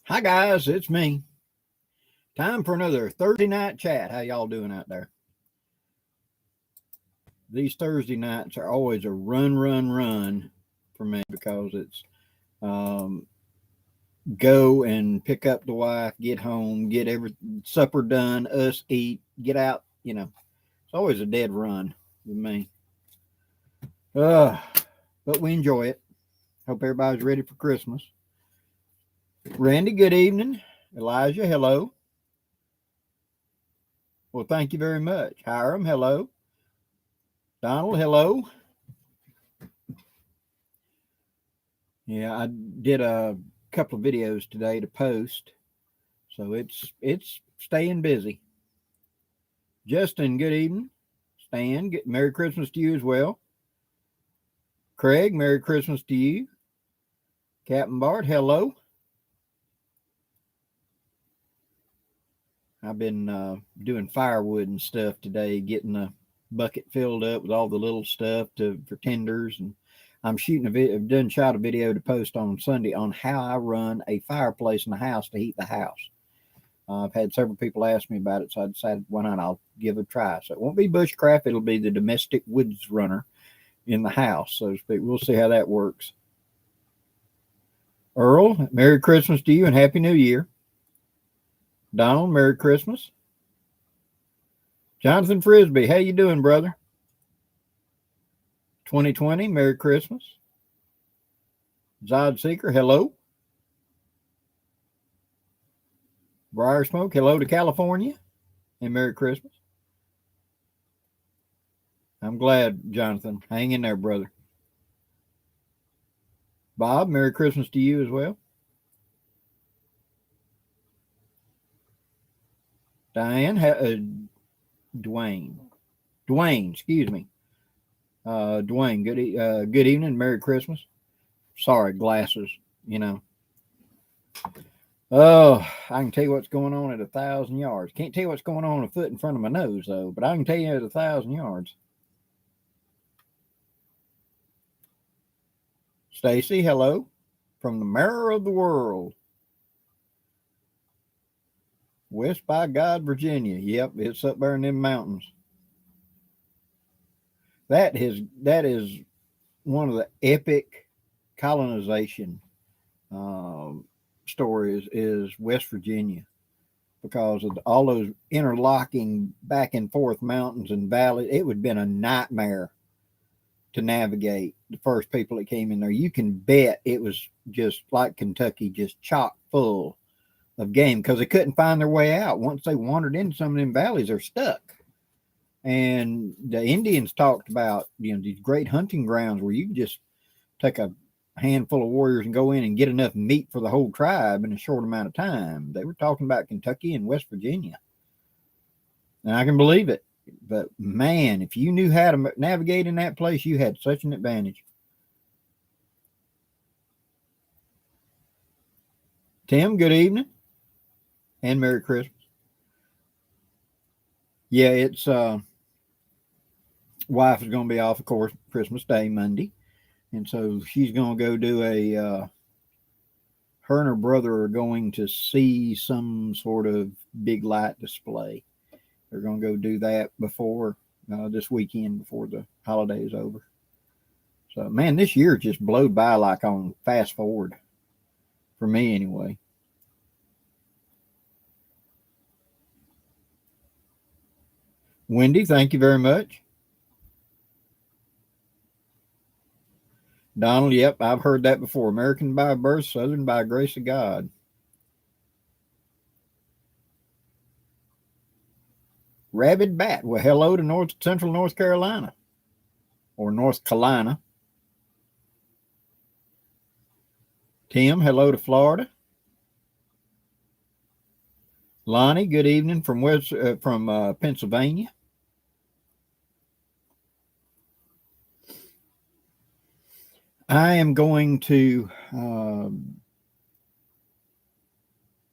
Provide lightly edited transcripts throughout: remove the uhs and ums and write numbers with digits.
Hi guys, it's me. Time for another Thursday night chat. How y'all doing out there? These Thursday nights are always a run for me because it's um, go and pick up the wife, get home, get every supper done, us eat, get out. It's always a dead run with me. Uh, but we enjoy it. Hope everybody's ready for Christmas. Randy, good evening. Elijah, hello. Well, thank you very much. Hiram, hello. Donald, hello. Yeah, I did a couple of videos today to post, so it's staying busy. Justin, good evening. Stan, Merry Christmas to you as well. Craig, Merry Christmas to you. Captain Bart, hello. I've been doing firewood and stuff today, getting the bucket filled up with all the little stuff for tenders, and I'm shooting I've shot a video to post on Sunday on how I run a fireplace in the house to heat the house. I've had several people ask me about it, so I decided why not? I'll give it a try. So it won't be bushcraft; it'll be the domestic woods runner in the house, so to speak. We'll see how that works. Earl, Merry Christmas to you and Happy New Year. Donald, Merry Christmas. Jonathan Frisbee, how you doing, brother? 2020, Merry Christmas. Zod Seeker, hello. Briar Smoke, hello to California, and Merry Christmas. I'm glad, Jonathan. Hang in there, brother. Bob, Merry Christmas to you as well. Diane, Dwayne, excuse me. Dwayne, good evening, Merry Christmas. Sorry, glasses, Oh, I can tell you what's going on at 1,000 yards. Can't tell you what's going on a foot in front of my nose, though, but I can tell you at 1,000 yards. Stacy, hello, from the mirror of the world. West by God, Virginia. Yep, it's up there in them mountains. That is one of the epic colonization stories is West Virginia, because of all those interlocking back and forth mountains and valleys. It would have been a nightmare to navigate the first people that came in there. You can bet it was just like Kentucky, just chock full of game, because they couldn't find their way out. Once they wandered into some of them valleys, they're stuck. And the Indians talked about, these great hunting grounds where you can just take a handful of warriors and go in and get enough meat for the whole tribe in a short amount of time. They were talking about Kentucky and West Virginia. And I can believe it. But man, if you knew how to navigate in that place, you had such an advantage. Tim, good evening and Merry Christmas. Yeah, it's wife is going to be off, of course, Christmas Day, Monday. And so she's going to go do her and her brother are going to see some sort of big light display. They're going to go do that before this weekend, before the holiday is over. So, man, this year just blowed by like on fast forward for me anyway. Wendy, thank you very much. Donald, yep, I've heard that before. American by birth, Southern by grace of God. Rabid Bat, well, hello to Central North Carolina, or North Carolina. Tim, hello to Florida. Lonnie, good evening from Pennsylvania. I am going to,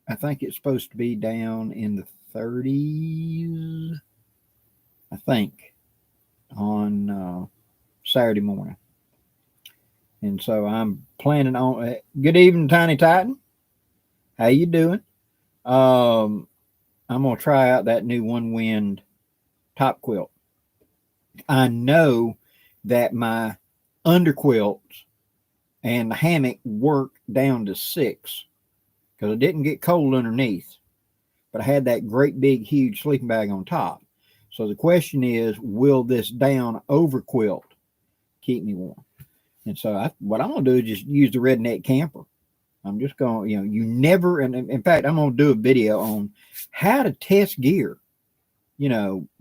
I think it's supposed to be down in the 30s, I think, on Saturday morning. And so I'm planning on, good evening, Tiny Titan. How you doing? I'm gonna try out that new One Wind top quilt. I know that my underquilts and the hammock work down to 6 because I didn't get cold underneath, but I had that great big huge sleeping bag on top. So the question is, will this down over quilt keep me warm? And so what I'm gonna do is just use the redneck camper. I'm just going, you never, and in fact, I'm going to do a video on how to test gear,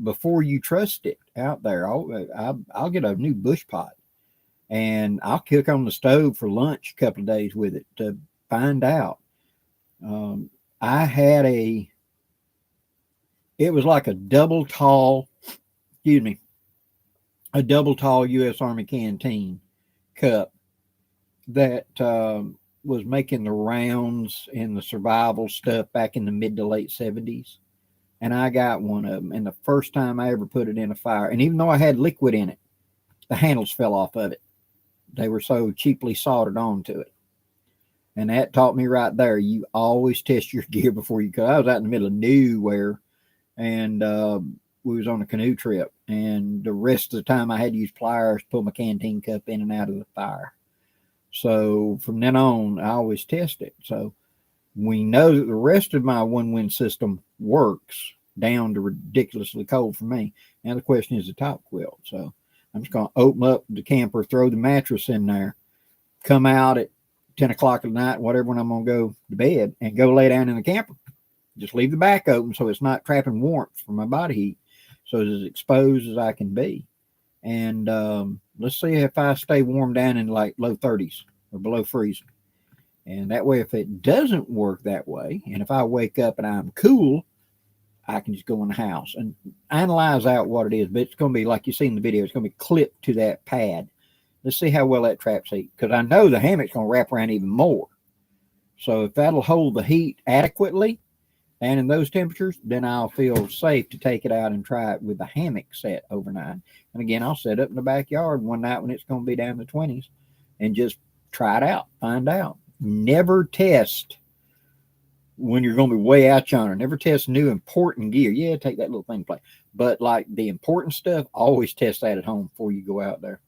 before you trust it out there. I'll get a new bush pot and I'll cook on the stove for lunch a couple of days with it to find out. I had it was like a double tall U.S. Army canteen cup that was making the rounds and the survival stuff back in the mid to late 70s. And I got one of them. And the first time I ever put it in a fire, and even though I had liquid in it, the handles fell off of it. They were so cheaply soldered onto it. And that taught me right there, you always test your gear before you go. I was out in the middle of nowhere, and we was on a canoe trip. And the rest of the time I had to use pliers to pull my canteen cup in and out of the fire. So from then on, I always test it. So we know that the rest of my One Wind system works down to ridiculously cold for me. Now the question is the top quilt. So I'm just going to open up the camper, throw the mattress in there, come out at 10 o'clock at night, whatever, when I'm going to go to bed, and go lay down in the camper. Just leave the back open so it's not trapping warmth from my body heat. So it's as exposed as I can be. And let's see if I stay warm down in like low 30s or below freezing. And that way, if it doesn't work that way, and if I wake up and I'm cool, I can just go in the house and analyze out what it is. But it's going to be, like you see in the video, it's going to be clipped to that pad. Let's see how well that traps heat, because I know the hammock's going to wrap around even more. So if that'll hold the heat adequately and in those temperatures, then I'll feel safe to take it out and try it with the hammock set overnight. And again, I'll set up in the backyard one night when it's going to be down in the 20s and just try it out, find out. Never test when you're going to be way out yonder. Never test new important gear. Yeah, take that little thing to play. But like the important stuff, always test that at home before you go out there.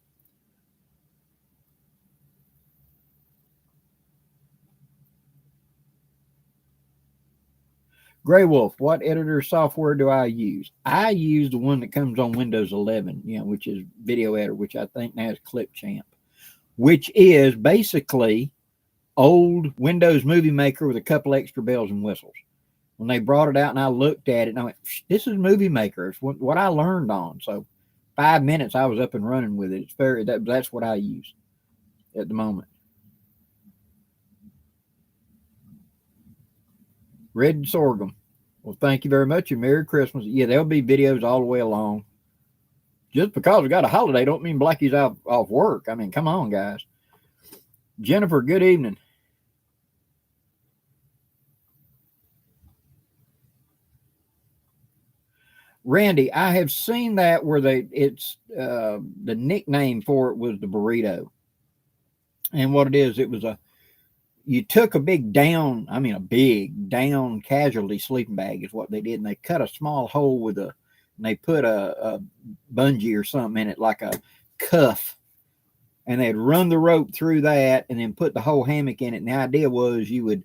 Gray Wolf, what editor software do I use? I use the one that comes on Windows 11, which is Video Editor, which I think now is Clipchamp, which is basically old Windows Movie Maker with a couple extra bells and whistles. When they brought it out and I looked at it and I went, this is Movie Maker. It's what I learned on. So 5 minutes I was up and running with it. That's what I use at the moment. Red Sorghum. Well, thank you very much and Merry Christmas. Yeah, there'll be videos all the way along. Just because we got a holiday don't mean Blackie's off work. I mean, come on, guys. Jennifer, good evening. Randy, I have seen that where the nickname for it was the burrito. And what it is, you took a big down casualty sleeping bag is what they did. And they cut a small hole and they put a bungee or something in it, like a cuff. And they'd run the rope through that and then put the whole hammock in it. And the idea was you would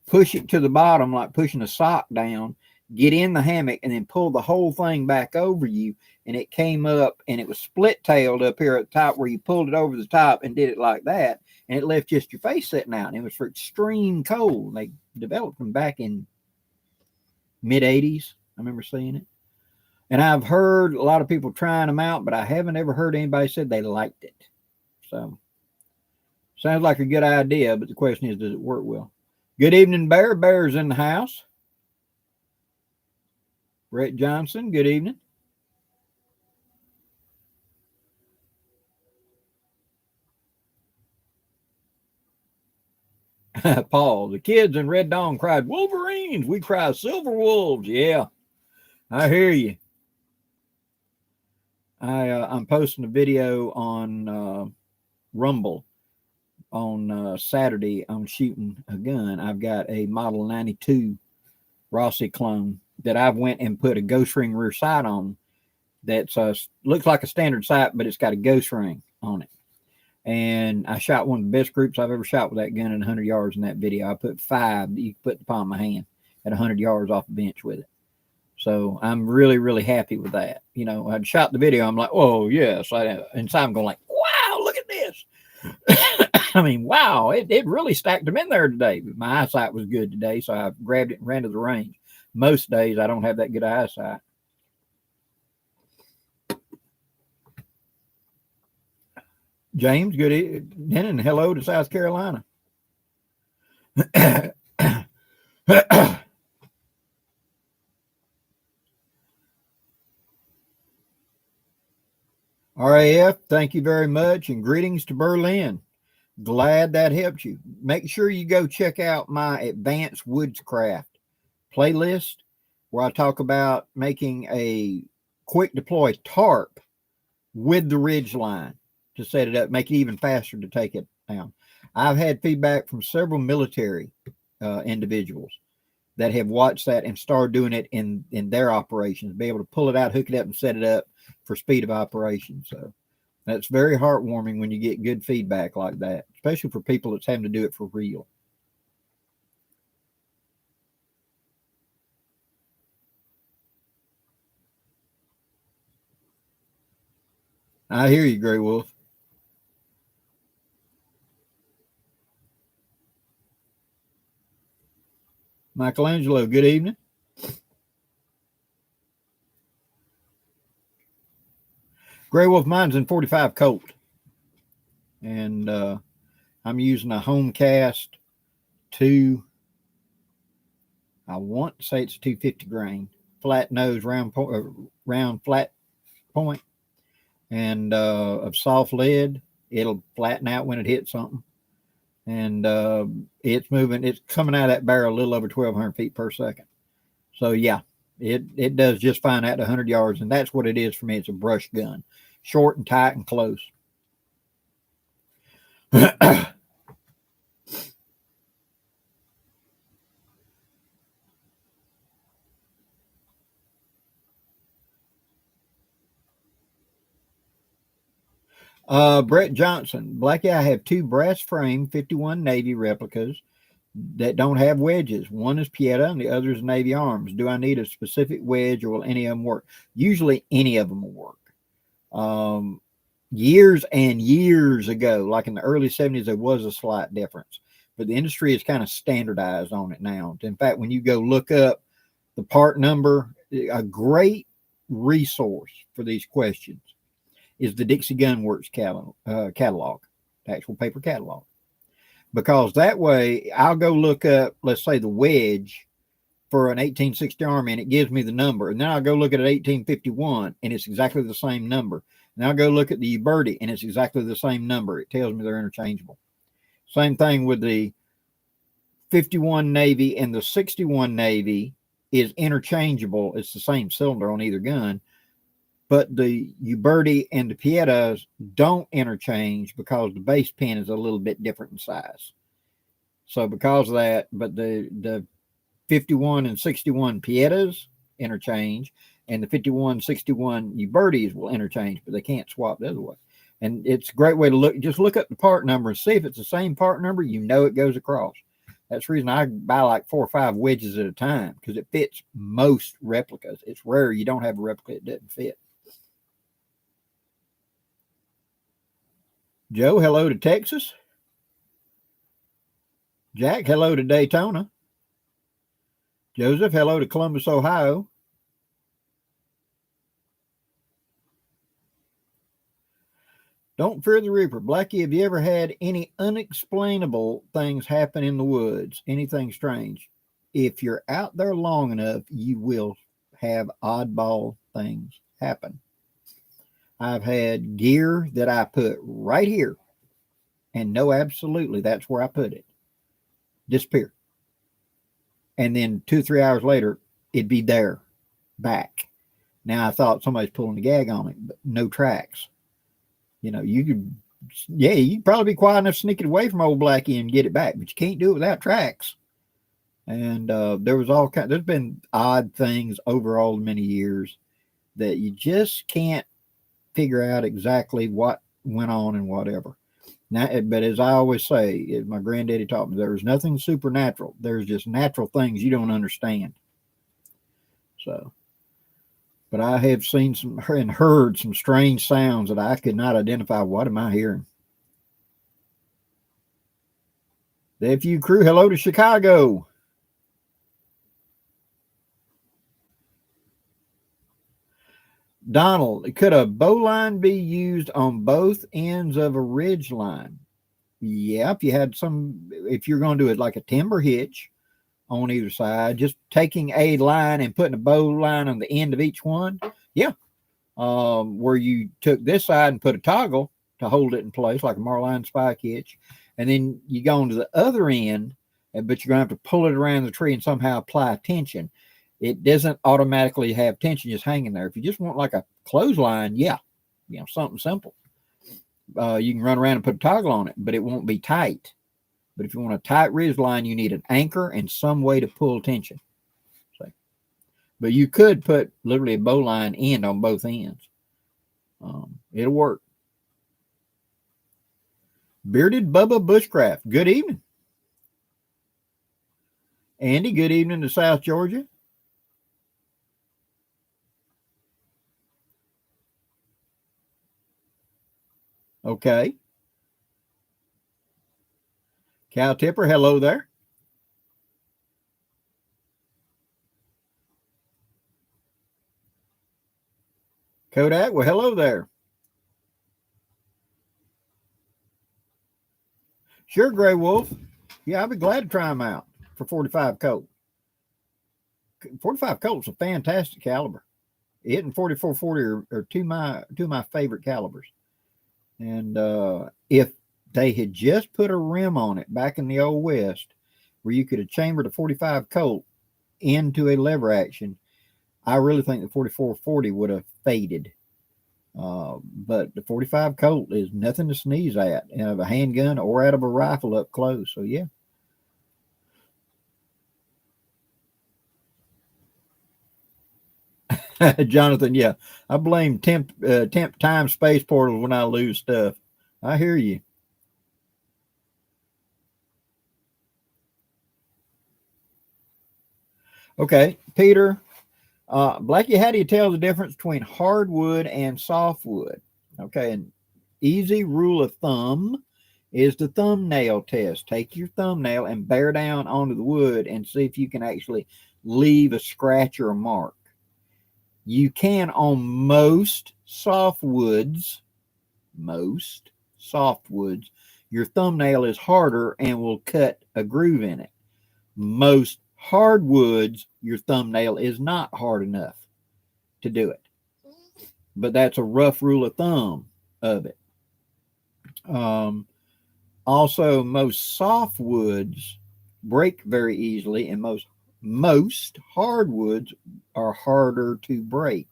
push it to the bottom, like pushing a sock down, get in the hammock, and then pull the whole thing back over you. And it came up and it was split tailed up here at the top where you pulled it over the top and did it like that. And it left just your face sitting out. And it was for extreme cold. They developed them back in mid 80s. I remember seeing it. And I've heard a lot of people trying them out, but I haven't ever heard anybody said they liked it. So sounds like a good idea, but the question is, does it work well? Good evening, Bear. Bear's in the house. Brett Johnson, good evening. Paul, the kids in Red Dawn cried Wolverines. We cry Silver Wolves. Yeah, I hear you. I'm posting a video on Rumble on Saturday on shooting a gun. I've got a Model 92 Rossi clone that I've went and put a ghost ring rear sight on. That's looks like a standard sight, but it's got a ghost ring on it. And I shot one of the best groups I've ever shot with that gun at 100 yards in that video. I put 5 that you can put in the palm of my hand at 100 yards off the bench with it. So I'm really, really happy with that. You know, I'd shot the video. I'm like, oh, yes. Inside I'm going like, wow, look at this. I mean, wow, it really stacked them in there today. But my eyesight was good today, so I grabbed it and ran to the range. Most days I don't have that good eyesight. James, good evening, and hello to South Carolina. RAF, thank you very much, and greetings to Berlin. Glad that helped you. Make sure you go check out my Advanced Woodscraft playlist, where I talk about making a quick deploy tarp with the ridge line to set it up, make it even faster to take it down. I've had feedback from several military individuals that have watched that and started doing it in their operations, be able to pull it out, hook it up, and set it up for speed of operation. So that's very heartwarming when you get good feedback like that, especially for people that's having to do it for real. I hear you, Gray Wolf. Michelangelo, good evening. Gray Wolf, mine's in 45 Colt. And I'm using a home cast I want to say it's a 250 grain, flat nose, round flat point, and of soft lead. It'll flatten out when it hits something. And it's moving. It's coming out of that barrel a little over 1,200 feet per second. So yeah, it does just fine at 100 yards, and that's what it is for me. It's a brush gun, short and tight and close. Brett Johnson, Blackie, I have 2 brass frame 51 Navy replicas that don't have wedges. One is Pieta and the other is Navy Arms. Do I need a specific wedge, or will any of them work? Usually any of them will work. Years and years ago, like in the early 70s, there was a slight difference, but the industry is kind of standardized on it now. In fact, when you go look up the part number, a great resource for these questions is the Dixie Gun Works catalog, the actual paper catalog. Because that way I'll go look up, let's say, the wedge for an 1860 Army, and it gives me the number. And then I'll go look at an 1851, and it's exactly the same number. And I'll go look at the Uberti, and it's exactly the same number. It tells me they're interchangeable. Same thing with the 51 Navy and the 61 Navy is interchangeable. It's the same cylinder on either gun. But the Uberti and the Pietas don't interchange because the base pin is a little bit different in size. So because of that, but the 51 and 61 Pietas interchange, and the 51, 61 Ubertis will interchange, but they can't swap the other way. And it's a great way to look. Just look up the part number and see if it's the same part number. You know it goes across. That's the reason I buy like 4 or 5 wedges at a time, because it fits most replicas. It's rare you don't have a replica that doesn't fit. Joe, hello to Texas. Jack, hello to Daytona. Joseph, hello to Columbus, Ohio. Don't fear the Reaper. Blackie, have you ever had any unexplainable things happen in the woods? Anything strange? If you're out there long enough, you will have oddball things happen. I've had gear that I put right here and know absolutely that's where I put it disappear. And then 2 or 3 hours later, it'd be there back. Now I thought somebody's pulling the gag on it, but no tracks. You know, you could Yeah, you'd probably be quiet enough to sneak it away from old Blackie and get it back, but you can't do it without tracks. And there was all kind. There's been odd things over all the many years that you just can't figure out exactly what went on and whatever. Now, but as I always say, as my granddaddy taught me, there's nothing supernatural. There's just natural things you don't understand. So, but I have seen some and heard some strange sounds that I could not identify. What am I hearing? The FU crew, hello to Chicago. Donald, could a bowline be used on both ends of a ridge line? Yeah, if you had if you're going to do it like a timber hitch on either side, just taking a line and putting a bow line on the end of each one. Yeah. Where you took this side and put a toggle to hold it in place, like a Marline spike hitch. And then you go on to the other end, but you're going to have to pull it around the tree and somehow apply tension. It doesn't automatically have tension just hanging there. If you just want like a clothesline, yeah, something simple. You can run around and put a toggle on it, but it won't be tight. But if you want a tight ridge line, you need an anchor and some way to pull tension. So, but you could put literally a bow line end on both ends. It'll work. Bearded Bubba Bushcraft, good evening. Andy, good evening to South Georgia. Okay. Cal Tipper, hello there. Kodak, well, hello there. Sure, Gray Wolf. Yeah, I'd be glad to try them out for 45 Colt. 45 Colt's a fantastic caliber. It and 4440 are two of my favorite calibers. And if they had just put a rim on it back in the old West, where you could have chambered a 45 Colt into a lever action, I really think the 4440 would have faded. But the 45 Colt is nothing to sneeze at out of a handgun or out of a rifle up close. So yeah. Jonathan, yeah, I blame temp time space portals when I lose stuff. I hear you. Okay, Peter, Blackie, how do you tell the difference between hardwood and softwood? Okay, an easy rule of thumb is the thumbnail test. Take your thumbnail and bear down onto the wood and see if you can actually leave a scratch or a mark. You can on most softwoods, your thumbnail is harder and will cut a groove in it. Most hardwoods, your thumbnail is not hard enough to do it. But that's a rough rule of thumb of it. Also, most softwoods break very easily, and most hardwoods are harder to break.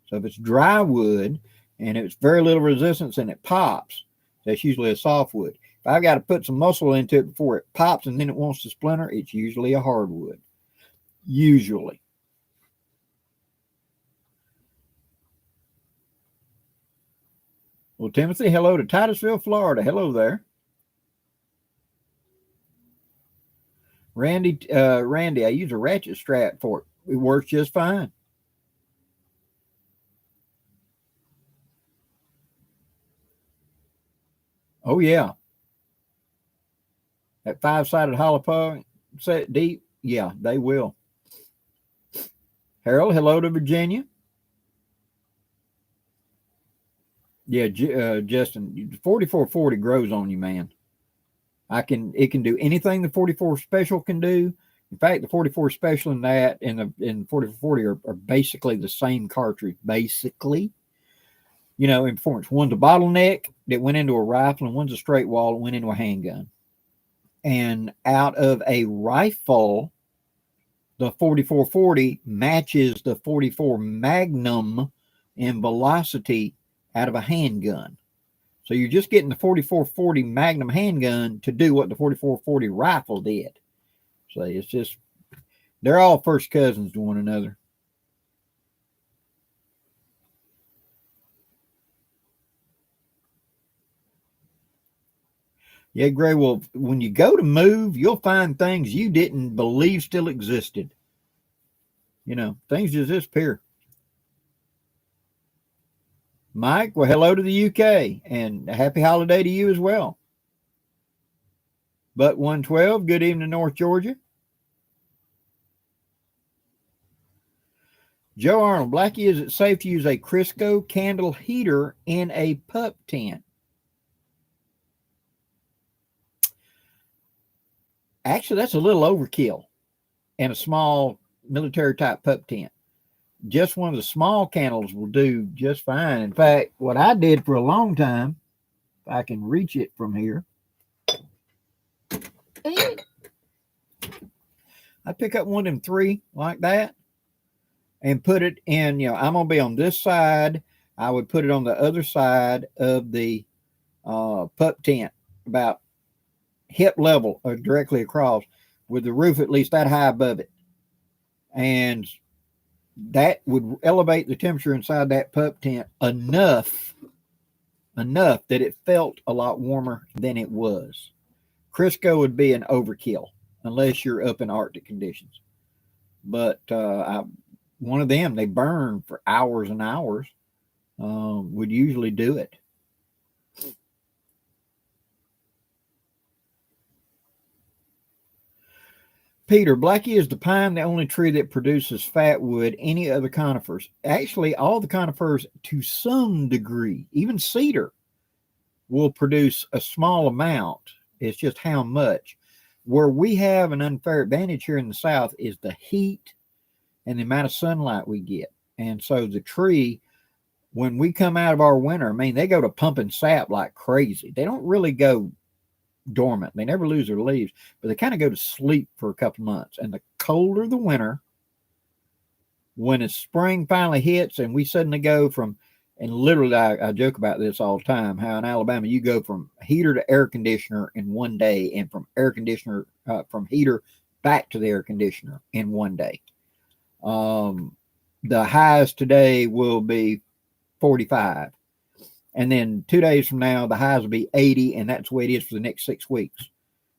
So if it's dry wood and it's very little resistance and it pops, that's usually a softwood. If I've got to put some muscle into it before it pops and then it wants to splinter, it's usually a hardwood. Usually. Well, Timothy, hello to Titusville, Florida. Hello there. Randy, I use a ratchet strap for it. It works just fine. Oh, yeah. That 5-sided hollow point set deep, yeah, they will. Harold, hello to Virginia. Yeah, Justin, 4440 grows on you, man. It can do anything the 44 special can do. In fact, the 44 special and that and the 4440 are basically the same cartridge, basically. You know, in performance. One's a bottleneck that went into a rifle, and one's a straight wall that went into a handgun. And out of a rifle, the 4440 matches the 44 Magnum in velocity out of a handgun. So you're just getting the 4440 Magnum handgun to do what the 4440 rifle did. So it's just, they're all first cousins to one another. Yeah, Gray Wolf, when you go to move, you'll find things you didn't believe still existed. You know, things just disappear. Mike, well, hello to the UK and a happy holiday to you as well. But 112, good evening, North Georgia. Joe Arnold, Blackie, is it safe to use a Crisco candle heater in a pup tent? Actually, that's a little overkill in a small military type pup tent. Just one of the small candles will do just fine. In fact, what I did for a long time, if I can reach it from here, I pick up one of them 3 like that and put it in, I'm going to be on this side. I would put it on the other side of the pup tent, about hip level or directly across, with the roof at least that high above it. And that would elevate the temperature inside that pup tent enough that it felt a lot warmer than it was. Crisco would be an overkill unless you're up in Arctic conditions. But one of them, they burn for hours and hours, would usually do it. Peter, Blackie, is the pine the only tree that produces fat wood? Any other conifers? Actually, all the conifers to some degree, even cedar, will produce a small amount. It's just how much. Where we have an unfair advantage here in the South is the heat and the amount of sunlight we get. And so the tree, when we come out of our winter, I mean, they go to pumping sap like crazy. They don't really go dormant. They never lose their leaves, but they kind of go to sleep for a couple months. And the colder the winter, when the spring finally hits and we suddenly go from, and literally I joke about this all the time, how in Alabama you go from heater to air conditioner in one day, and from air conditioner, from heater back to the air conditioner in one day. The highs today will be 45. And then 2 days from now, the highs will be 80, and that's the way it is for the next 6 weeks.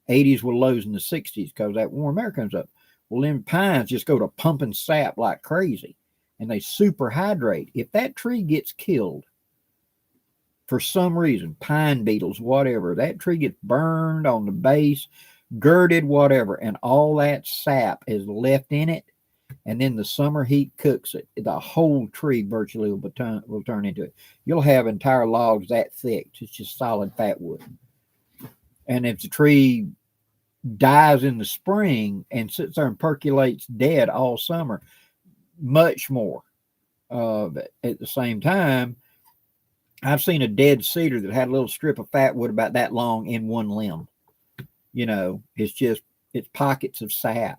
80s will lows in the 60s because that warm air comes up. Well, then pines just go to pumping sap like crazy, and they superhydrate. If that tree gets killed for some reason, pine beetles, whatever, that tree gets burned on the base, girded, whatever, and all that sap is left in it, and then the summer heat cooks it, the whole tree virtually will turn into it. You'll have entire logs that thick. It's just solid fat wood. And if the tree dies in the spring and sits there and percolates dead all summer, much more. At the same time, I've seen a dead cedar that had a little strip of fat wood about that long in one limb. It's pockets of sap.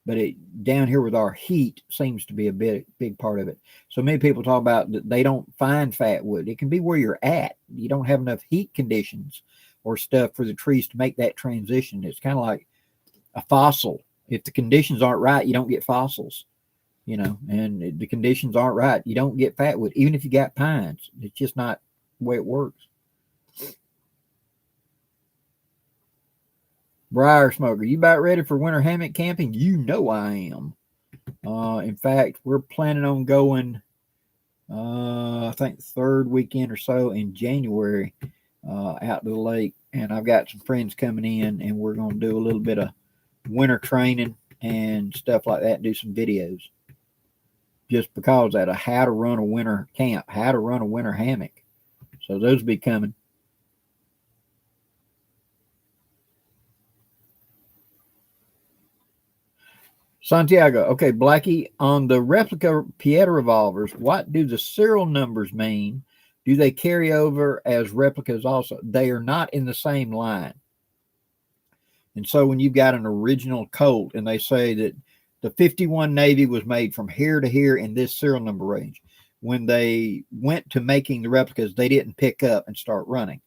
But down here with our heat seems to be a big part of it. So many people talk about that they don't find fat wood. It can be where you're at. You don't have enough heat conditions or stuff for the trees to make that transition. It's kind of like a fossil. If the conditions aren't right, you don't get fossils, and the conditions aren't right, you don't get fat wood, even if you got pines. It's just not the way it works. Briar Smoker, you about ready for winter hammock camping? You know I am. In fact, we're planning on going, I think the 3rd weekend or so in January, out to the lake. And I've got some friends coming in, and we're going to do a little bit of winter training and stuff like that, do some videos. Just because of how to run a winter camp, how to run a winter hammock. So those will be coming. Santiago, okay, Blackie, on the replica Pieta revolvers, what do the serial numbers mean? Do they carry over as replicas also? They are not in the same line. And so when you've got an original Colt and they say that the 51 Navy was made from here to here in this serial number range, when they went to making the replicas, they didn't pick up and start running.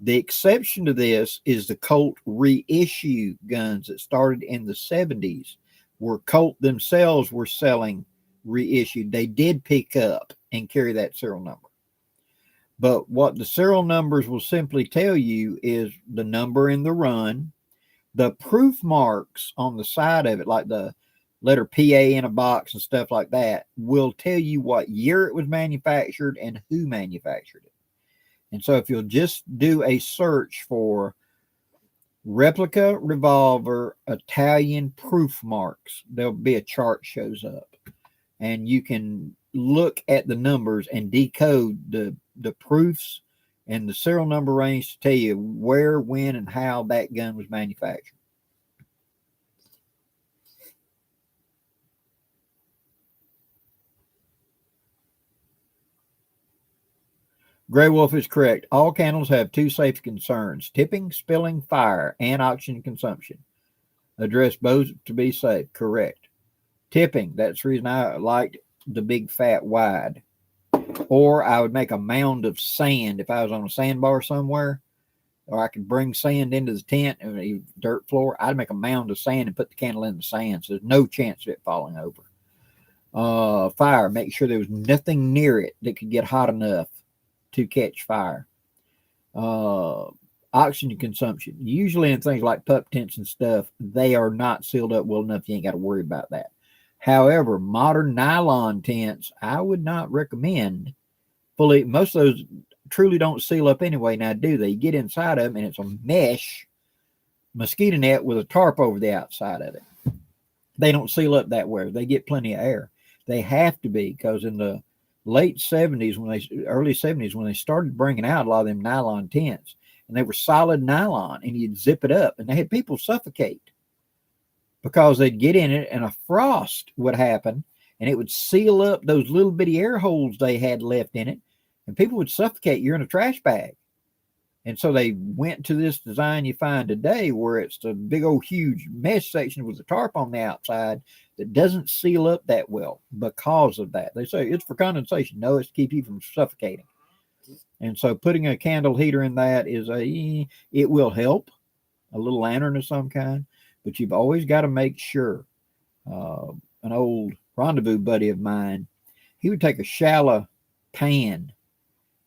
The exception to this is the Colt reissue guns that started in the 70s, where Colt themselves were selling reissued. They did pick up and carry that serial number. But what the serial numbers will simply tell you is the number in the run, the proof marks on the side of it, like the letter PA in a box and stuff like that, will tell you what year it was manufactured and who manufactured it. And so if you'll just do a search for replica revolver Italian proof marks, there'll be a chart shows up. And you can look at the numbers and decode the proofs and the serial number range to tell you where, when, and how that gun was manufactured. Gray Wolf is correct. All candles have two safety concerns: tipping, spilling, fire, and oxygen consumption. Address both to be safe. Correct. Tipping, that's the reason I liked the big fat wide. Or I would make a mound of sand if I was on a sandbar somewhere, or I could bring sand into the tent and a dirt floor. I'd make a mound of sand and put the candle in the sand, so there's no chance of it falling over. Fire, make sure there was nothing near it that could get hot enough to catch fire. Oxygen consumption, usually in things like pup tents and stuff, they are not sealed up well enough. You ain't got to worry about that. However, modern nylon tents, I would not recommend fully. Most of those truly don't seal up anyway. Now, do they? You get inside of them and it's a mesh mosquito net with a tarp over the outside of it. They don't seal up that way. They get plenty of air. They have to be, because in the late 70s, early 70s, when they started bringing out a lot of them nylon tents, and they were solid nylon, and you'd zip it up, and they had people suffocate because they'd get in it and a frost would happen and it would seal up those little bitty air holes they had left in it, and people would suffocate. You're in a trash bag. And so they went to this design you find today, where it's the big old huge mesh section with a tarp on the outside that doesn't seal up that well because of that. They say it's for condensation. No, it's to keep you from suffocating. And so putting a candle heater in that it will help, a little lantern of some kind, but you've always got to make sure. An old rendezvous buddy of mine, he would take a shallow pan,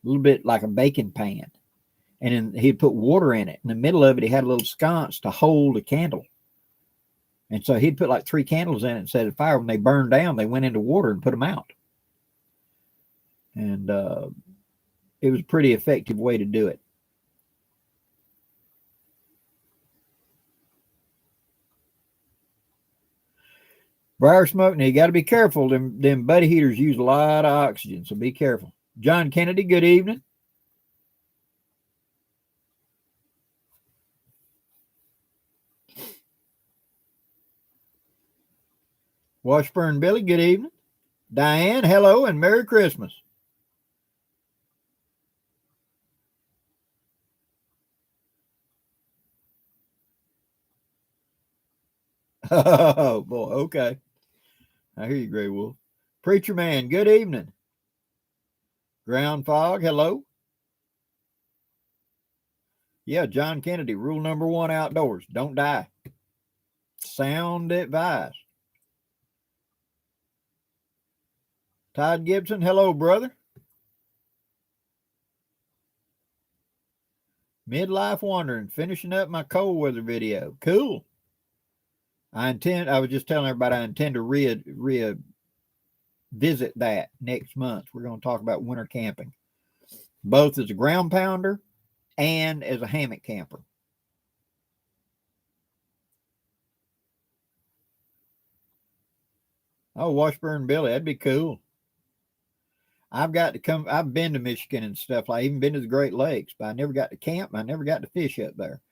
a little bit like a baking pan, and then he'd put water in it. In the middle of it, he had a little sconce to hold a candle. And so he'd put like 3 candles in it and set it fire. When they burned down, they went into water and put them out. And it was a pretty effective way to do it. Briar smoke, now you got to be careful. Them buddy heaters use a lot of oxygen, so be careful. John Kennedy, good evening. Washburn Billy, good evening. Diane, hello and Merry Christmas. Oh, boy, okay. I hear you, Gray Wolf. Preacher Man, good evening. Ground Fog, hello. Yeah, John Kennedy, rule number 1 outdoors, don't die. Sound advice. Todd Gibson, hello, brother. Midlife Wandering, finishing up my cold weather video. Cool. I was just telling everybody I intend to revisit that next month. We're going to talk about winter camping, both as a ground pounder and as a hammock camper. Oh, Washburn Billy, that'd be cool. I've been to Michigan and stuff. I even been to the Great Lakes, but I never got to camp. I never got to fish up there.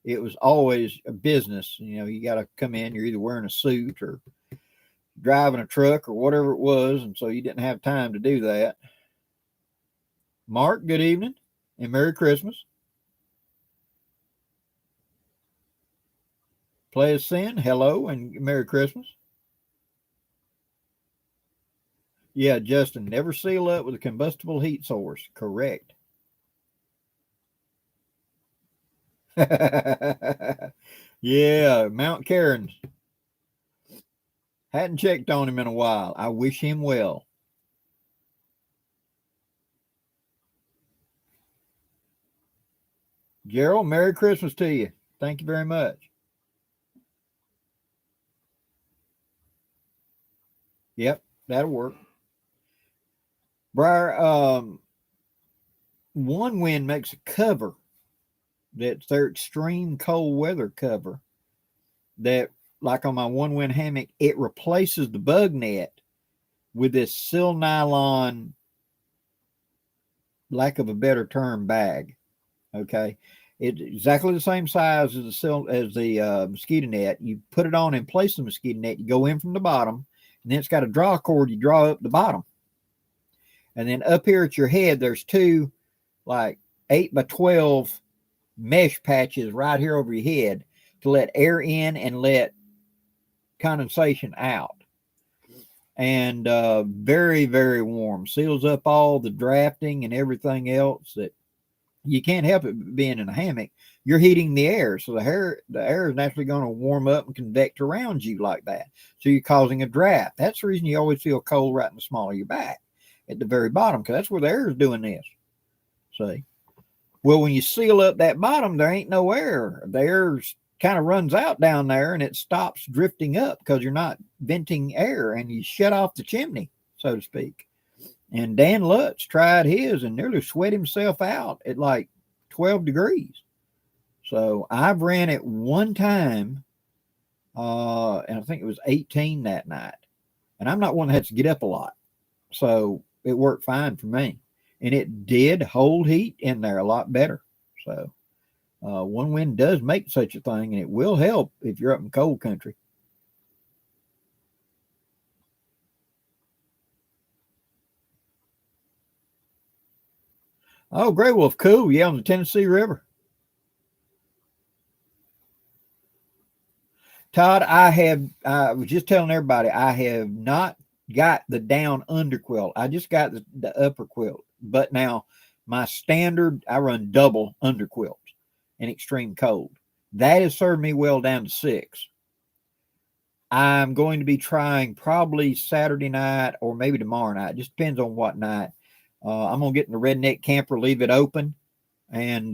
It was always a business. You know, you got to come in, you're either wearing a suit or driving a truck or whatever it was. And so you didn't have time to do that. Mark, good evening and Merry Christmas. Play a Sin, hello and Merry Christmas. Yeah, Justin, never seal up with a combustible heat source. Correct. Yeah, Mount Cairns. Hadn't checked on him in a while. I wish him well. Gerald, Merry Christmas to you. Thank you very much. Yep, that'll work. Briar, One Wind makes a cover that's their extreme cold weather cover that, like on my One Wind hammock, it replaces the bug net with this sil nylon, lack of a better term, bag. Okay. It's exactly the same size as the mosquito net. You put it on in place of the mosquito net. You go in from the bottom, and then it's got a draw cord. You draw up the bottom, and then up here at your head, there's two like 8x12 mesh patches right here over your head to let air in and let condensation out. And very, very warm. Seals up all the drafting and everything else that you can't help it being in a hammock. You're heating the air. So the air is naturally going to warm up and convect around you like that. So you're causing a draft. That's the reason you always feel cold right in the small of your back at the very bottom, because that's where the air is doing this. See? Well, when you seal up that bottom, there ain't no air. The air kind of runs out down there and it stops drifting up because you're not venting air, and you shut off the chimney, so to speak. And Dan Lutz tried his and nearly sweat himself out at like 12 degrees. So I've ran it one time, and I think it was 18 that night. And I'm not one that has to get up a lot. So it worked fine for me. And it did hold heat in there a lot better. So One Wind does make such a thing, and it will help if you're up in cold country. Oh, Gray Wolf, cool. Yeah, on the Tennessee River. Todd, I was just telling everybody, I have not got the down under quilt. I just got the upper quilt. But now my standard, I run double under quilts in extreme cold. That has served me well down to 6. I'm going to be trying probably Saturday night or maybe tomorrow night. Just depends on what night. I'm going to get in the redneck camper, leave it open, and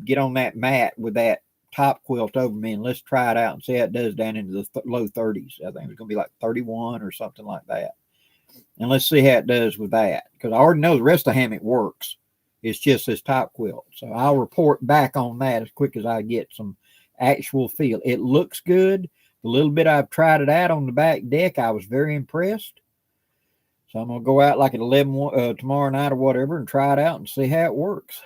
get on that mat with that top quilt over me, and let's try it out and see how it does down into the low 30s. I think it's going to be like 31 or something like that. And let's see how it does with that, because I already know the rest of the hammock works. It's just this top quilt. So I'll report back on that as quick as I get some actual feel. It looks good. The little bit I've tried it out on the back deck, I was very impressed. So I'm going to go out like at 11 tomorrow night or whatever and try it out and see how it works.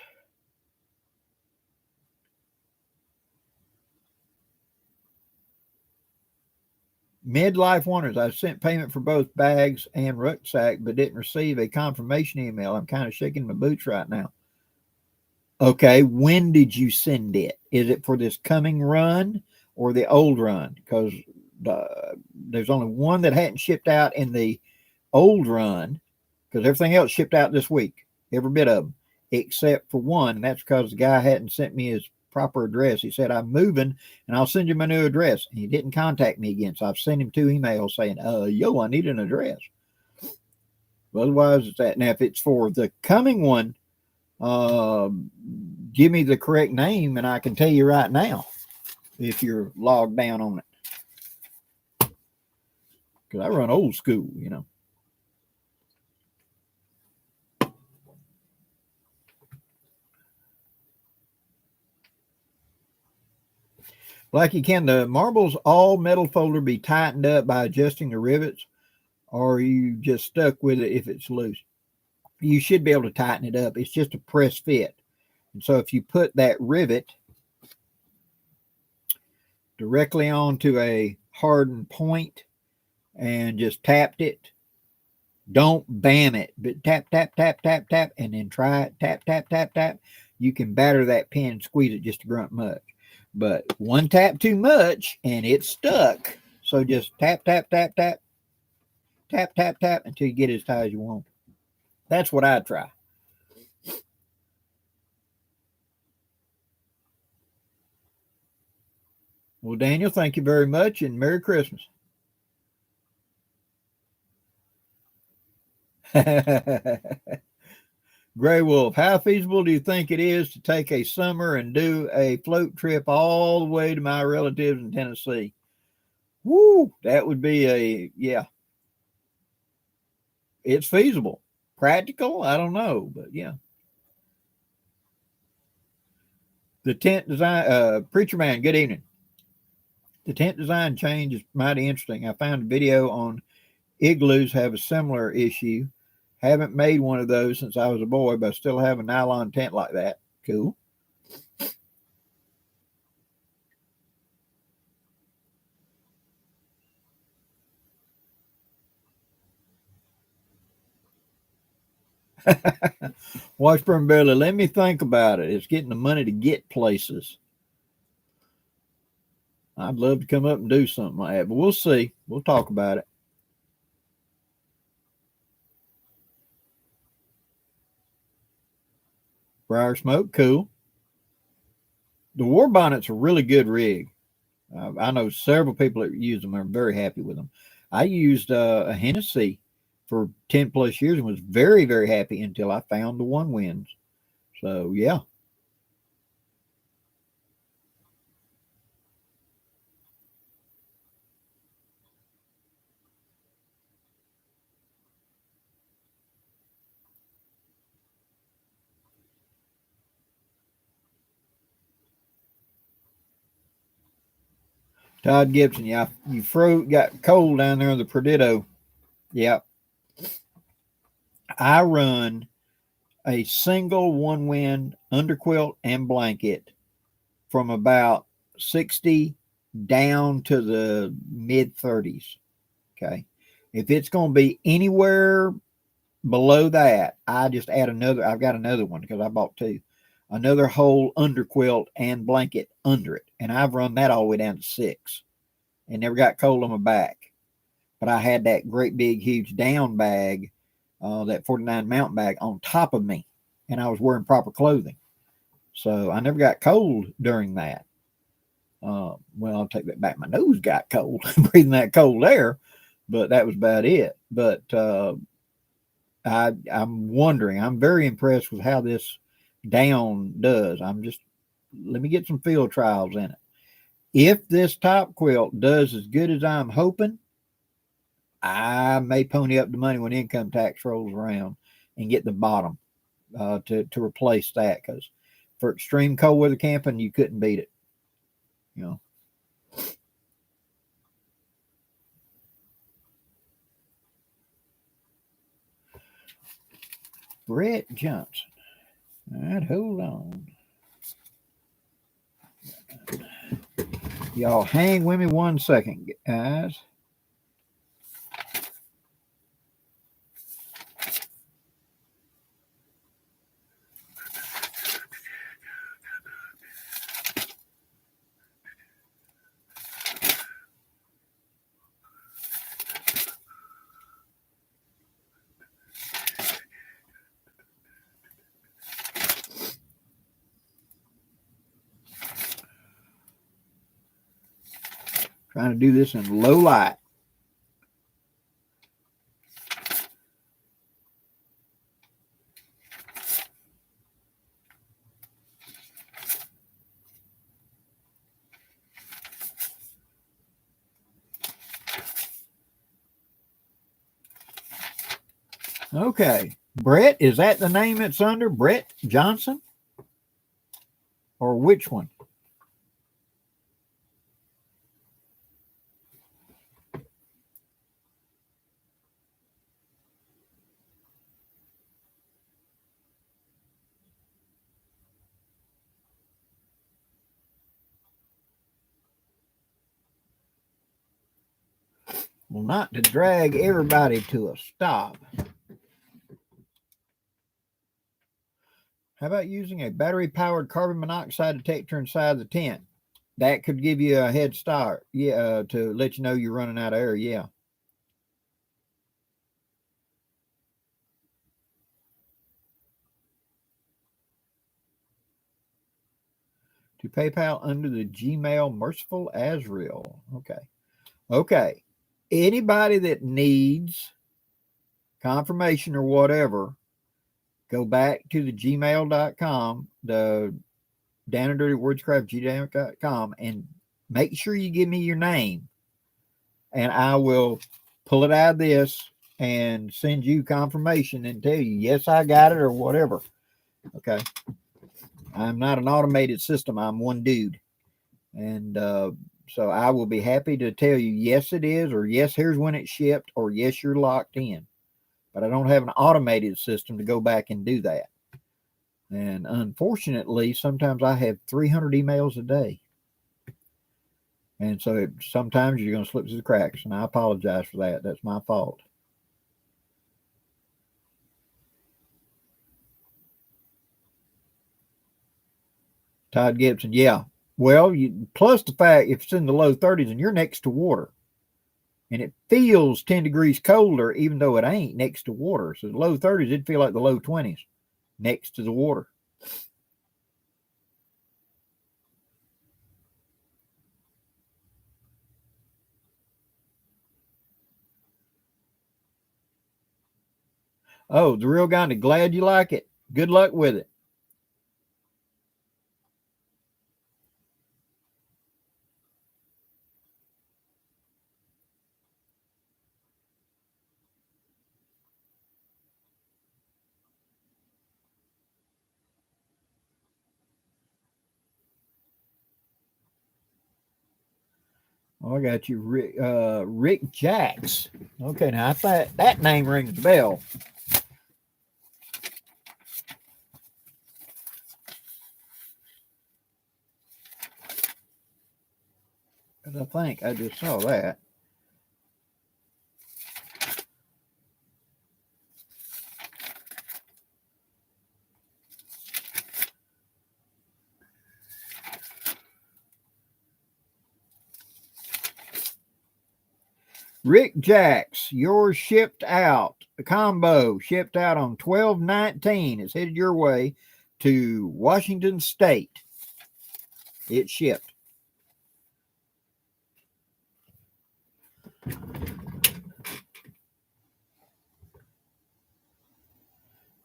Midlife Wonders. I sent payment for both bags and rucksack, but didn't receive a confirmation email. I'm kind of shaking my boots right now. Okay, when did you send it? Is it for this coming run or the old run? Because there's only one that hadn't shipped out in the old run, because everything else shipped out this week, every bit of them, except for one, and that's because the guy hadn't sent me his proper address. He said, I'm moving and I'll send you my new address. And he didn't contact me again. So I've sent him 2 emails saying, I need an address. But otherwise, it's that. Now, if it's for the coming one, give me the correct name and I can tell you right now if you're logged down on it. Because I run old school, you know. Blackie, can the marbles all metal folder be tightened up by adjusting the rivets, or are you just stuck with it if it's loose? You should be able to tighten it up. It's just a press fit. And so if you put that rivet directly onto a hardened point and just tapped it, don't bam it, but tap, tap, tap, tap, tap, and then try it, tap, tap, tap, tap. You can batter that pin and squeeze it just a grunt much. But one tap too much and it's stuck. So just tap, tap, tap, tap. Tap, tap, tap until you get it as tight as you want. That's what I try. Well, Daniel, thank you very much and Merry Christmas. Gray Wolf, how feasible do you think it is to take a summer and do a float trip all the way to my relatives in Tennessee? Woo, that would be yeah. It's feasible. Practical? I don't know, but yeah. The tent design, Preacher Man, good evening. The tent design change is mighty interesting. I found a video on igloos have a similar issue. Haven't made one of those since I was a boy, but I still have a nylon tent like that. Cool. Washburn Bailey, let me think about it. It's getting the money to get places. I'd love to come up and do something like that, but we'll see. We'll talk about it. Briar Smoke, cool. The War Bonnet's a really good rig. I know several people that use them are very happy with them. I used a Hennessy for 10 plus years and was very, very happy until I found the One Winds. So, yeah. Todd Gibson, yeah, you got cold down there in the Perdido. Yeah. I run a single One Wind underquilt and blanket from about 60 down to the mid 30s. Okay. If it's going to be anywhere below that, I just add another. I've got another one because I bought two. Another whole underquilt and blanket under it. And I've run that all the way down to 6 and never got cold on my back. But I had that great big, huge down bag, that 49 mountain bag on top of me. And I was wearing proper clothing. So I never got cold during that. Well, I'll take that back. My nose got cold breathing that cold air, but that was about it. But I'm wondering, I'm very impressed with how this down does. Let me get some field trials in it. If this top quilt does as good as I'm hoping, I may pony up the money when income tax rolls around and get the bottom to replace that, because for extreme cold weather camping, you couldn't beat it. You know. Brett Johnson. All right, hold on. Y'all hang with me 1 second, guys. Trying to do this in low light. Okay. Brett, is that the name it's under? Brett Johnson? Or which one? Well, not to drag everybody to a stop. How about using a battery-powered carbon monoxide detector inside the tent? That could give you a head start, yeah, to let you know you're running out of air, yeah. to PayPal under the Gmail Merciful Azrael. Okay. Anybody that needs confirmation or whatever, go back to the gmail.com, the down and dirty wordscraft gmail.com, and make sure you give me your name, and I will pull it out of this and send you confirmation and tell you, yes, I got it or whatever. Okay. I'm not an automated system. I'm one dude. And so I will be happy to tell you, yes, it is, or yes, here's when it shipped, or yes, you're locked in. But I don't have an automated system to go back and do that. And unfortunately, sometimes I have 300 emails a day. And so sometimes you're going to slip through the cracks, and I apologize for that. That's my fault. Todd Gibson, yeah. Well, plus the fact if it's in the low 30s and you're next to water, and it feels 10 degrees colder, even though it ain't next to water. So the low 30s, it'd feel like the low 20s next to the water. Oh, the real guy, glad you like it. Good luck with it. Oh, I got you, Rick Jacks. Okay, now I thought that name rings a bell. I think I just saw that. Rick Jacks, yours shipped out. The combo shipped out on 12/19. It's headed your way to Washington State. It shipped.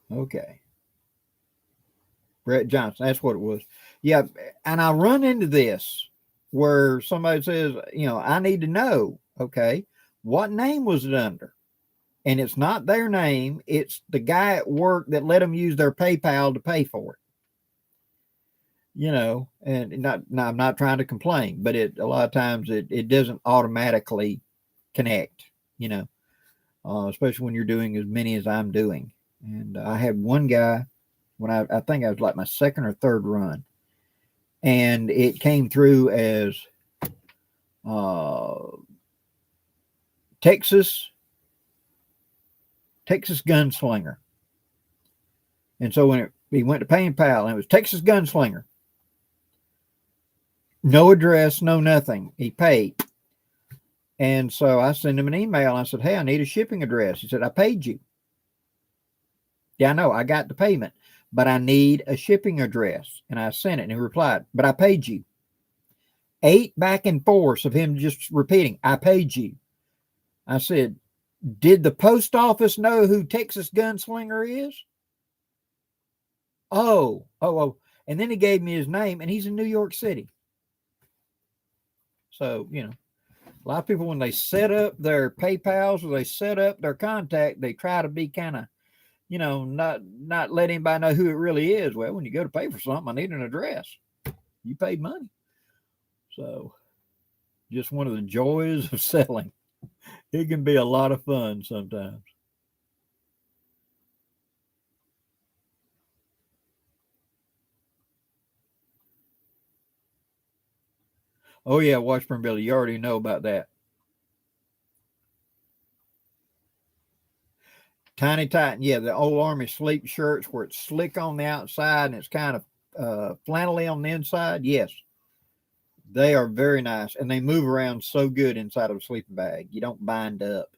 Okay. Brett Johnson, that's what it was. Yeah, and I run into this where somebody says, I need to know, okay, what name was it under? And it's not their name, it's the guy at work that let them use their PayPal to pay for it. And I'm not trying to complain, but a lot of times it doesn't automatically connect, especially when you're doing as many as I'm doing. And I had one guy when I think I was like my second or third run, and it came through as Texas Gunslinger. And so when he went to PayPal, and it was Texas Gunslinger. No address, no nothing. He paid. And so I sent him an email. And I said, hey, I need a shipping address. He said, I paid you. Yeah, I know. I got the payment, but I need a shipping address. And I sent it, and he replied, but I paid you. 8 back and forth of him just repeating, I paid you. I said, did the post office know who Texas Gunslinger is? Oh. And then he gave me his name, and he's in New York City. So, a lot of people, when they set up their PayPals or they set up their contact, they try to be kind of, not let anybody know who it really is. Well, when you go to pay for something, I need an address. You paid money. So, just one of the joys of selling. It can be a lot of fun sometimes. Oh, yeah, Washburn Billy. You already know about that. Tiny Titan. Yeah, the old Army sleep shirts where it's slick on the outside and it's kind of flannelly on the inside. Yes. They are very nice, and they move around so good inside of a sleeping bag. You don't bind up.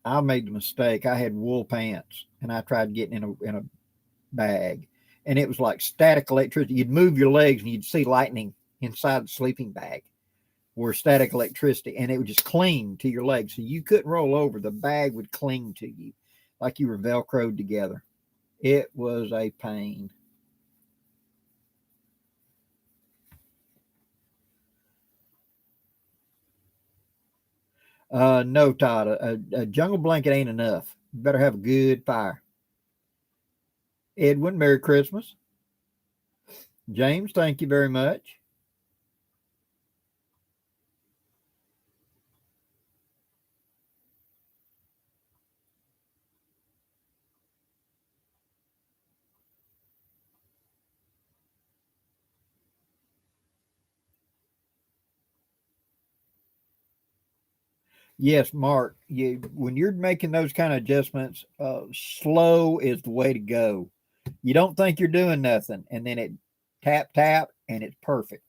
I made the mistake. I had wool pants, and I tried getting in a bag, and it was like static electricity. You'd move your legs and you'd see lightning inside the sleeping bag, were static electricity, and it would just cling to your legs. So you couldn't roll over. The bag would cling to you like you were Velcroed together. It was a pain. No, Todd, a jungle blanket ain't enough. You better have a good fire. Edwin, Merry Christmas. James, thank you very much. Yes, Mark, when you're making those kind of adjustments, slow is the way to go. You don't think you're doing nothing, and then it tap, tap, and it's perfect.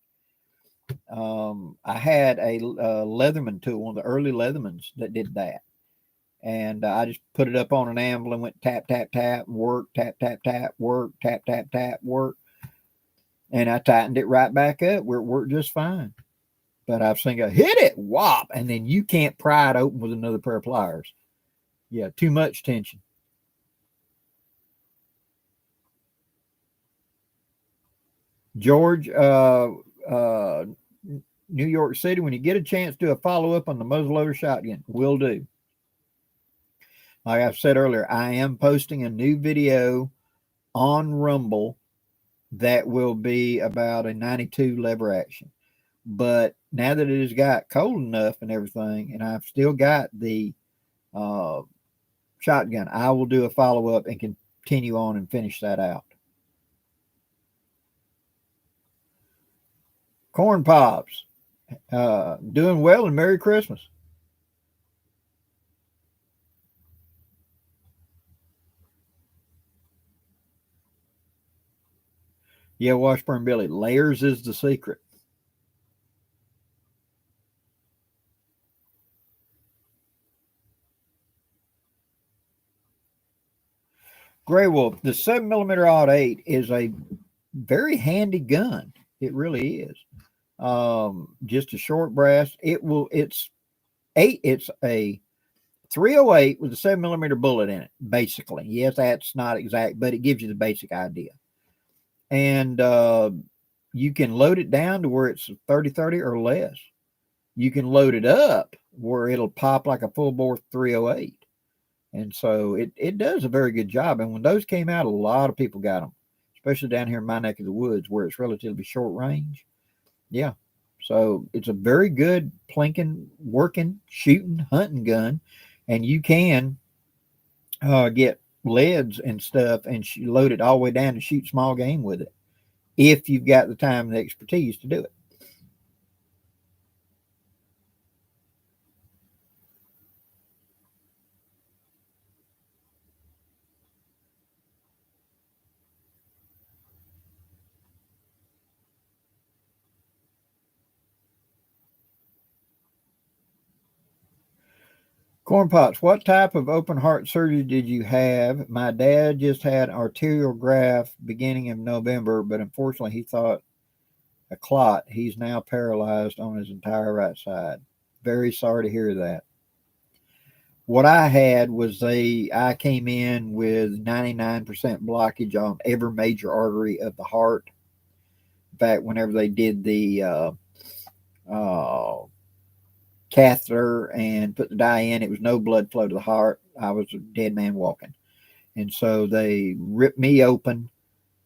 I had a Leatherman tool, one of the early Leathermans that did that. And I just put it up on an anvil and went tap, tap, tap, work, tap, tap, tap, work, tap, tap, tap, work. And I tightened it right back up where it worked just fine. But I've seen a hit it, whop, and then you can't pry it open with another pair of pliers. Yeah, too much tension. George, New York City, when you get a chance, do a follow up on the muzzleloader shotgun. Will do. Like I said earlier, I am posting a new video on Rumble that will be about a 92 lever action. But now that it has got cold enough and everything, and I've still got the shotgun, I will do a follow up and continue on and finish that out. Corn Pops, doing well, and Merry Christmas. Yeah, Washburn Billy, layers is the secret. Gray Wolf, the 7mm Odd 8 is a very handy gun. It really is. Just a short brass. It's a 308 with a 7mm bullet in it, basically. Yes, that's not exact, but it gives you the basic idea. And you can load it down to where it's 30-30 or less. You can load it up where it'll pop like a full bore 308. And so it does a very good job. And when those came out, a lot of people got them, especially down here in my neck of the woods where it's relatively short range. Yeah. So it's a very good plinking, working, shooting, hunting gun. And you can get leads and stuff and load it all the way down to shoot small game with it if you've got the time and the expertise to do it. Corn Pops, what type of open heart surgery did you have? My dad just had arterial graft beginning of November, but unfortunately he thought a clot. He's now paralyzed on his entire right side. Very sorry to hear that. What I had was I came in with 99% blockage on every major artery of the heart. In fact, whenever they did the catheter and put the dye in, it was no blood flow to the heart. I was a dead man walking. And so they ripped me open,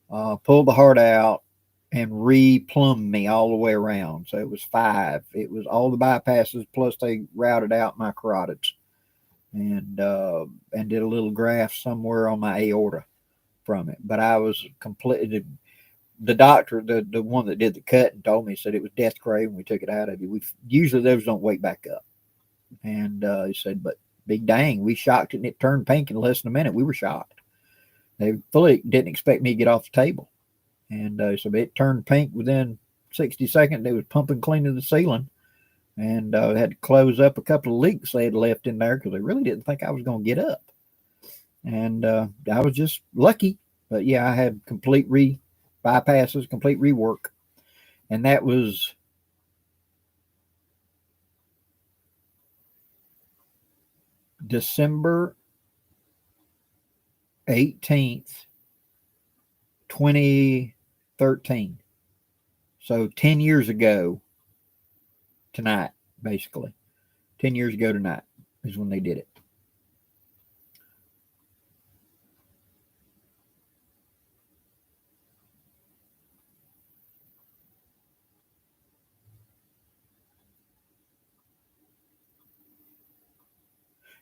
pulled the heart out, and re-plumbed me all the way around. So it was 5. It was all the bypasses, plus they routed out my carotids and did a little graft somewhere on my aorta from it. But I was completely, the doctor, the one that did the cut and told me, said it was death grave when we took it out of you. We usually those don't wake back up. And he said, but big dang, we shocked it and it turned pink in less than a minute. We were shocked. They fully didn't expect me to get off the table. And so it turned pink within 60 seconds. They was pumping clean to the ceiling. And had to close up a couple of leaks they had left in there because they really didn't think I was going to get up. And I was just lucky. But yeah, I had complete bypasses, complete rework. And that was December 18th, 2013. So 10 years ago tonight, basically. 10 years ago tonight is when they did it.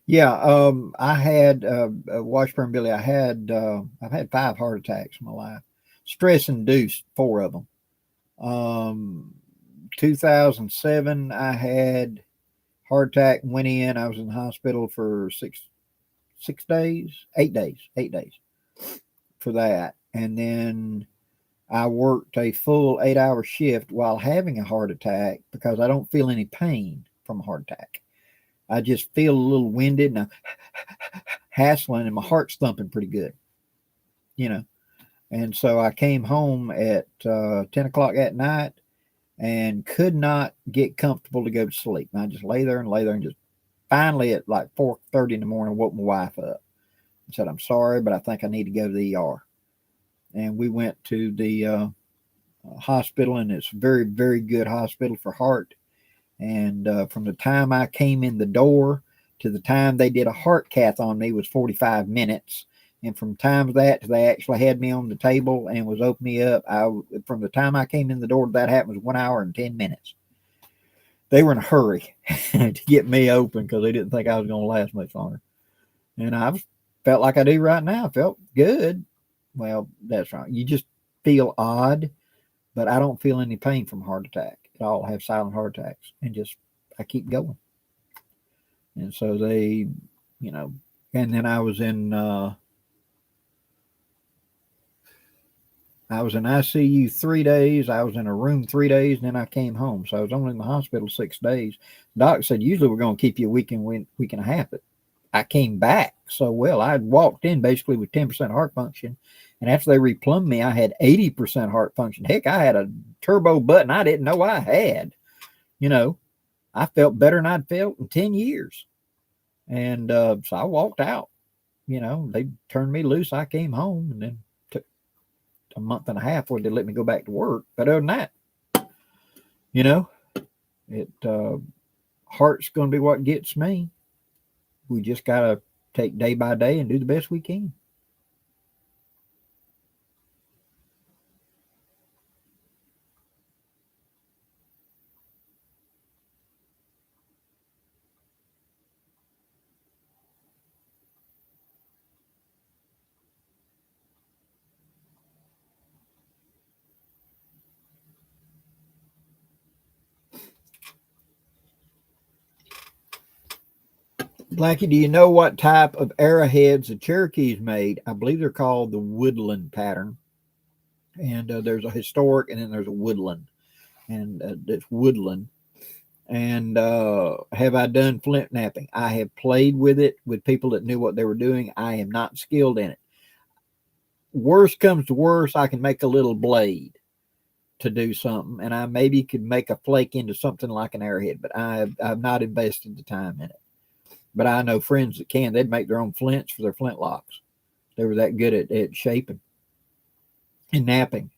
Yeah, I had Washburn Billy. I've had 5 heart attacks in my life, stress induced 4 of them. 2007, I had heart attack. Went in. I was in the hospital for 6 days, 8 days, 8 days for that, and then I worked a full 8-hour shift while having a heart attack because I don't feel any pain from a heart attack. I just feel a little winded and I'm hassling and my heart's thumping pretty good, you know. And so I came home at 10 o'clock at night and could not get comfortable to go to sleep. And I just lay there and just finally at like 4:30 in the morning woke my wife up and said, "I'm sorry, but I think I need to go to the ER." And we went to the hospital, and it's a very, very good hospital for heart. And from the time I came in the door to the time they did a heart cath on me was 45 minutes. And from time to that, they actually had me on the table and was opening me up. From the time I came in the door to that happened was 1 hour and 10 minutes. They were in a hurry to get me open because they didn't think I was going to last much longer. And I felt like I do right now. I felt good. Well, that's right. You just feel odd, but I don't feel any pain from a heart attack at all. I have silent heart attacks and I keep going. And so they, and then I was in ICU 3 days. I was in a room 3 days, and then I came home. So I was only in the hospital 6 days. Doc said, usually we're going to keep you a week and a half. But I came back so well. I had walked in basically with 10% heart function. And after they replumbed me, I had 80% heart function. Heck, I had a turbo button I didn't know I had. I felt better than I'd felt in 10 years. And so I walked out. They turned me loose. I came home, and then took a month and a half where they let me go back to work. But other than that, heart's going to be what gets me. We just got to take day by day and do the best we can. Blackie, do you know what type of arrowheads the Cherokees made? I believe they're called the woodland pattern. And there's a historic, and then there's a woodland. And it's woodland. And have I done flint knapping? I have played with it with people that knew what they were doing. I am not skilled in it. Worst comes to worst, I can make a little blade to do something, and I maybe could make a flake into something like an arrowhead, but I've not invested the time in it. But I know friends that can. They'd make their own flints for their flintlocks. They were that good at shaping and knapping.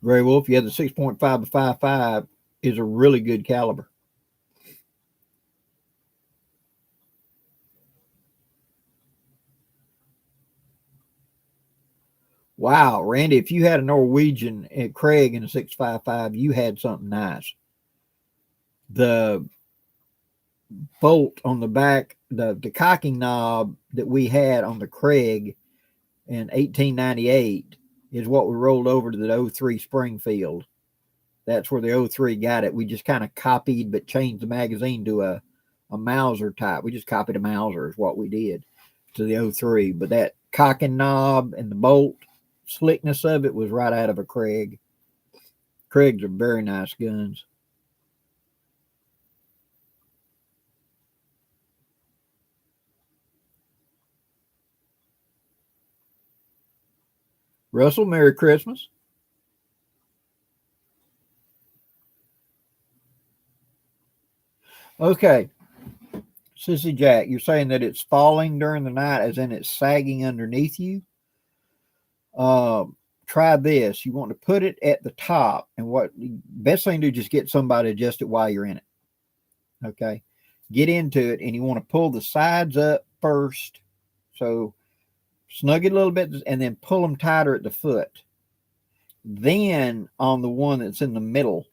Very Wolf, you had the 6.5 by 5.5 is a really good caliber. Wow, Randy, if you had a Norwegian at Craig in a 6.55, you had something nice. The bolt on the back, the cocking knob that we had on the Craig in 1898 is what we rolled over to the 03 Springfield. That's where the 03 got it. We just kind of copied but changed the magazine to a Mauser type. We just copied a Mauser is what we did to the 03. But that cocking knob and the bolt slickness of it was right out of a Craig. Craigs are very nice guns. Russell, Merry Christmas. Okay. Sissy Jack, you're saying that it's falling during the night, as in it's sagging underneath you. Try this. You want to put it at the top, and what best thing to do is just get somebody to adjust it while you're in it. Okay, get into it, and you want to pull the sides up first. So snug it a little bit, and then pull them tighter at the foot. Then on the one that's in the middle,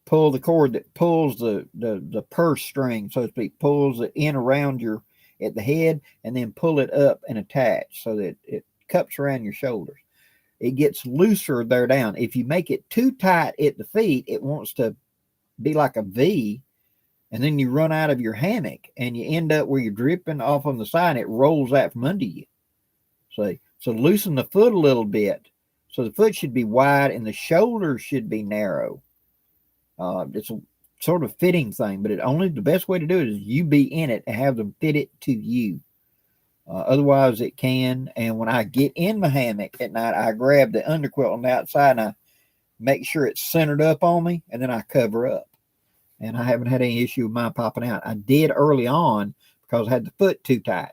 pull the cord that pulls the purse string, so to speak, pulls it in around your at the head, and then pull it up and attach so that it cups around your shoulders. It gets looser there down. If you make it too tight at the feet, it wants to be like a V, and then you run out of your hammock and you end up where you're dripping off on the side, and it rolls out from under you. So loosen the foot a little bit. So the foot should be wide and the shoulders should be narrow. It's a sort of fitting thing, but the best way to do it is you be in it and have them fit it to you. Otherwise it can. And when I get in my hammock at night, I grab the underquilt on the outside and I make sure it's centered up on me, and then I cover up. And I haven't had any issue with mine popping out. I did early on because I had the foot too tight.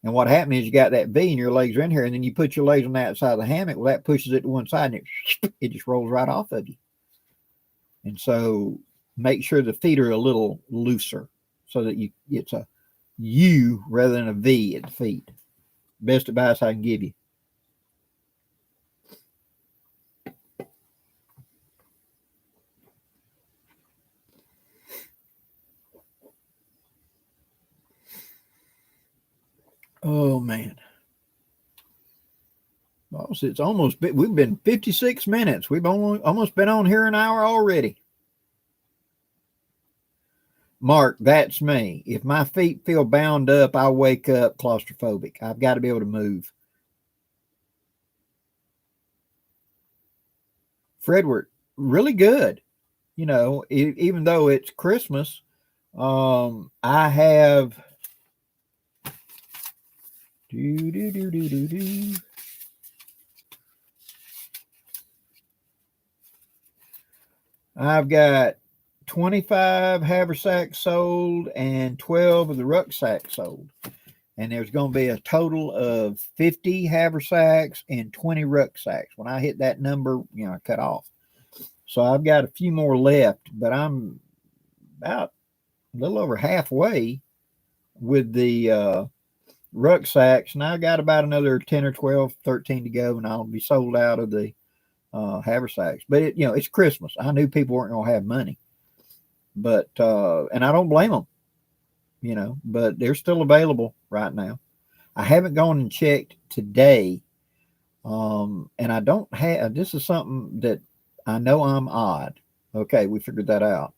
And what happened is you got that V and your legs are in here, and then you put your legs on the outside of the hammock. Well, that pushes it to one side, and it just rolls right off of you. And so make sure the feet are a little looser so that it's a U rather than a V at the feet. Best advice I can give you. Oh man. Boss, it's we've been 56 minutes. We've almost been on here an hour already. Mark, that's me. If my feet feel bound up, I wake up claustrophobic. I've got to be able to move. Fredward, really good. Even though it's Christmas, I have I've got 25 haversacks sold and 12 of the rucksacks sold. And there's going to be a total of 50 haversacks and 20 rucksacks. When I hit that number, I cut off. So I've got a few more left, but I'm about a little over halfway with the rucksacks, and I got about another 10 or 12, 13 to go, and I'll be sold out of the haversacks. But it's Christmas. I knew people weren't going to have money, but and I don't blame them, but they're still available right now. I haven't gone and checked today, and I don't have. This is something that I know I'm odd. Okay, we figured that out.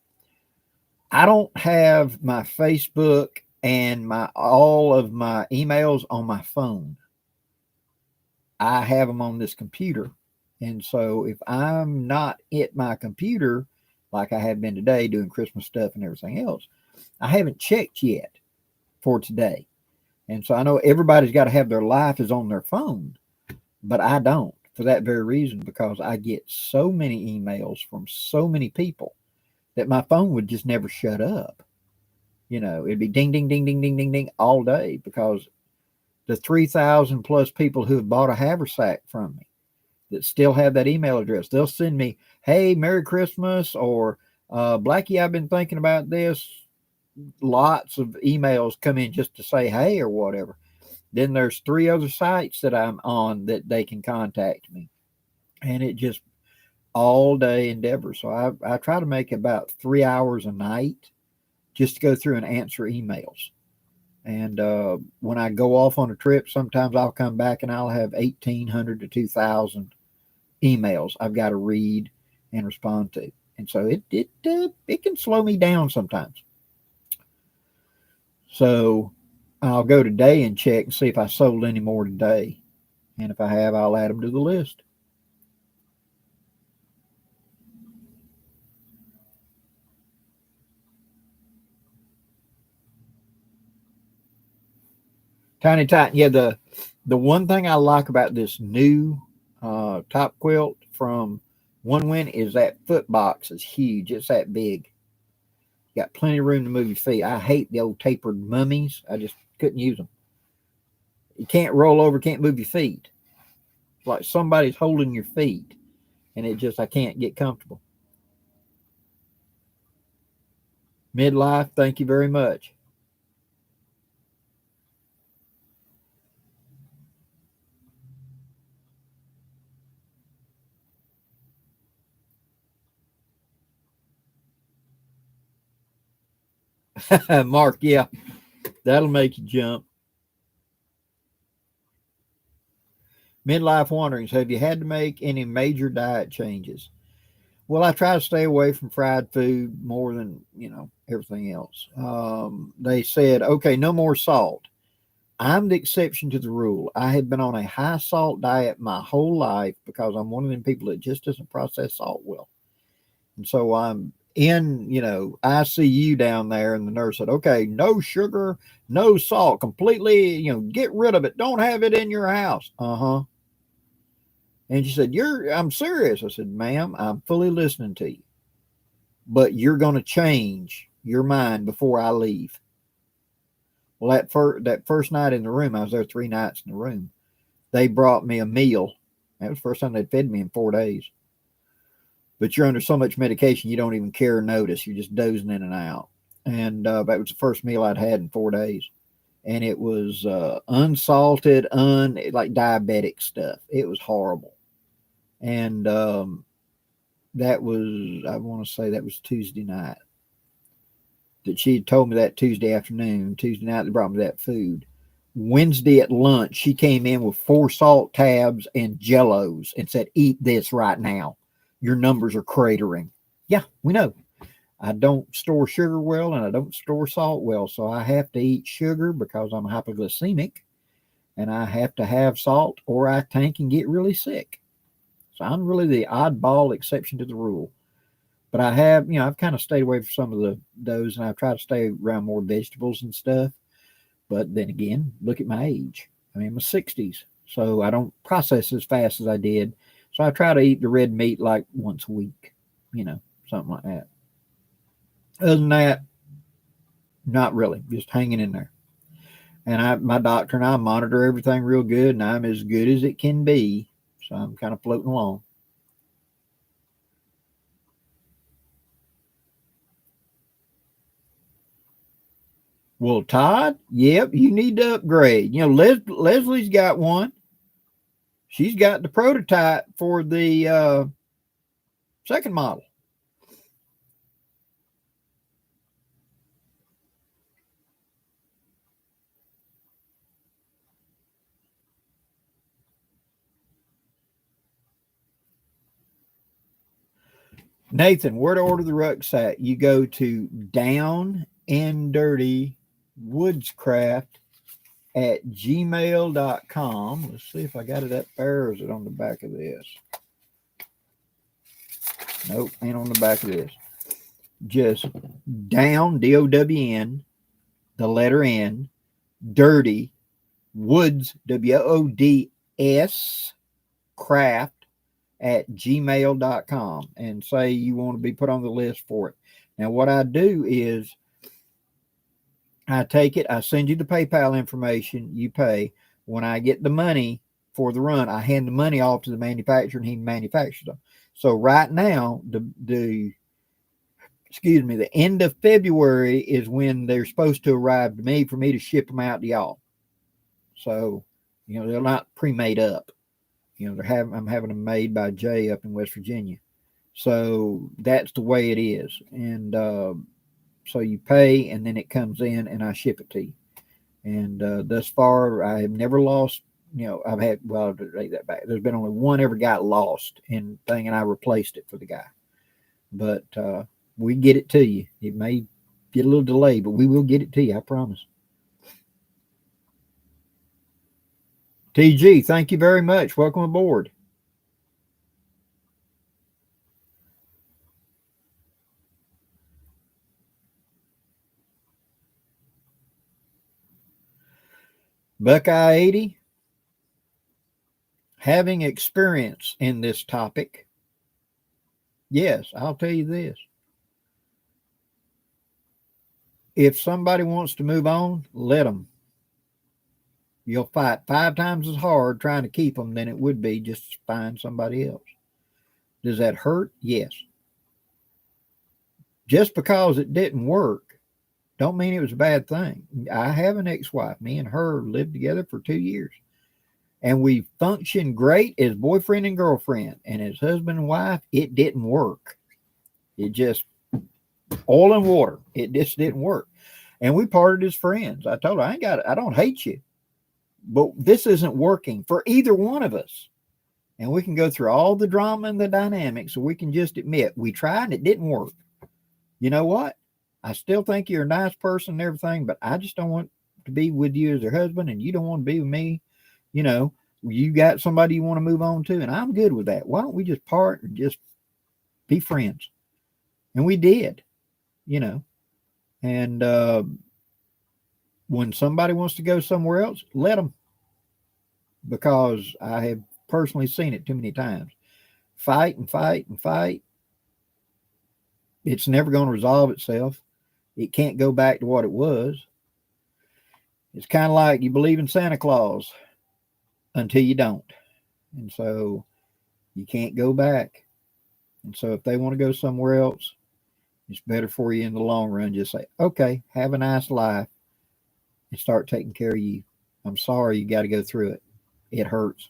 I don't have my Facebook and all of my emails on my phone. I have them on this computer. And so if I'm not at my computer, like I have been today doing Christmas stuff and everything else, I haven't checked yet for today. And so I know everybody's got to have their life is on their phone, but I don't, for that very reason, because I get so many emails from so many people that my phone would just never shut up. It'd be ding, ding, ding, ding, ding, ding, ding all day, because the 3,000 plus people who have bought a haversack from me that still have that email address, they'll send me, hey, Merry Christmas, or Blackie, I've been thinking about this. Lots of emails come in just to say, hey, or whatever. Then there's 3 other sites that I'm on that they can contact me. And it just all day endeavor. So I try to make about 3 hours a night just to go through and answer emails. And when I go off on a trip, sometimes I'll come back and I'll have 1,800 to 2,000 emails I've got to read and respond to. And so it can slow me down sometimes. So I'll go today and check and see if I sold any more today. And if I have, I'll add them to the list. Tiny Titan, yeah, The one thing I like about this new top quilt from One Win is that foot box is huge. It's that big. You got plenty of room to move your feet. I hate the old tapered mummies. I just couldn't use them. You can't roll over, can't move your feet. It's like somebody's holding your feet, and I can't get comfortable. Midlife, thank you very much. Mark, yeah, that'll make you jump. Midlife wanderings. Have you had to make any major diet changes? Well, I try to stay away from fried food more than, everything else. They said, okay, no more salt. I'm the exception to the rule. I had been on a high salt diet my whole life because I'm one of them people that just doesn't process salt well. And so I'm in, ICU down there, and the nurse said, okay, no sugar, no salt, completely, get rid of it. Don't have it in your house. Uh-huh. And she said, I'm serious. I said, ma'am, I'm fully listening to you, but you're going to change your mind before I leave. Well, that first night in the room, I was there 3 nights in the room. They brought me a meal. That was the first time they'd fed me in 4 days. But you're under so much medication, you don't even care or notice. You're just dozing in and out. And that was the first meal I'd had in 4 days. And it was unsalted, like diabetic stuff. It was horrible. And that was, I want to say that was Tuesday night. That she had told me that Tuesday afternoon. Tuesday night, they brought me that food. Wednesday at lunch, she came in with 4 salt tabs and Jellos and said, eat this right now. Your numbers are cratering. Yeah, we know. I don't store sugar well, and I don't store salt well. So I have to eat sugar because I'm hypoglycemic, and I have to have salt or I tank and get really sick. So I'm really the oddball exception to the rule. But I have, I've kind of stayed away from some of those, and I've tried to stay around more vegetables and stuff. But then again, look at my age. I'm in my 60s, so I don't process as fast as I did. So I try to eat the red meat like once a week, something like that. Other than that, not really, just hanging in there. And my doctor and I monitor everything real good, and I'm as good as it can be. So I'm kind of floating along. Well, Todd, yep, you need to upgrade. Leslie's got one. She's got the prototype for the second model. Nathan, where to order the rucksack? You go to Down and Dirty Woodscraft at gmail.com. Let's see if I got it up there, or is it on the back of this? Nope, ain't on the back of this. Just Down, D-O-W-N, the letter N, Dirty, Woods, W-O-D-S, craft at gmail.com, and say you want to be put on the list for it. Now, what I do is I take it, I send you the PayPal information, you pay. When I get the money for the run, I hand the money off to the manufacturer, and he manufactures them. So right now, the end of February is when they're supposed to arrive to me for me to ship them out to y'all. So, they're not pre-made up. I'm having them made by Jay up in West Virginia. So that's the way it is. And so you pay, and then it comes in, and I ship it to you. And thus far, I have never lost. I've had, well, to take that back. There's been only one ever got lost in thing, and I replaced it for the guy. But we get it to you. It may get a little delay, but we will get it to you. I promise. TG, thank you very much. Welcome aboard. Buckeye 80. having experience in this topic, yes, I'll tell you this. If somebody wants to move on, let them. You'll fight 5 times as hard trying to keep them than it would be just to find somebody else. Does that hurt? Yes. Just because it didn't work, don't mean it was a bad thing. I have an ex-wife. Me and her lived together for 2 years. And we functioned great as boyfriend and girlfriend. And as husband and wife, it didn't work. It just, oil and water. It just didn't work. And we parted as friends. I told her, I don't hate you, but this isn't working for either one of us. And we can go through all the drama and the dynamics, so we can just admit we tried and it didn't work. You know what? I still think you're a nice person and everything, but I just don't want to be with you as your husband, and you don't want to be with me. You know, you got somebody you want to move on to, and I'm good with that. Why don't we just part and just be friends? And we did, you know. And when somebody wants to go somewhere else, let them. Because I have personally seen it too many times. Fight and fight and fight. It's never going to resolve itself. It can't go back to what it was. It's kind of like you believe in Santa Claus until you don't. And so you can't go back. And so if they want to go somewhere else, it's better for you in the long run. Just say, okay, have a nice life, and start taking care of you. I'm sorry you got to go through it. It hurts.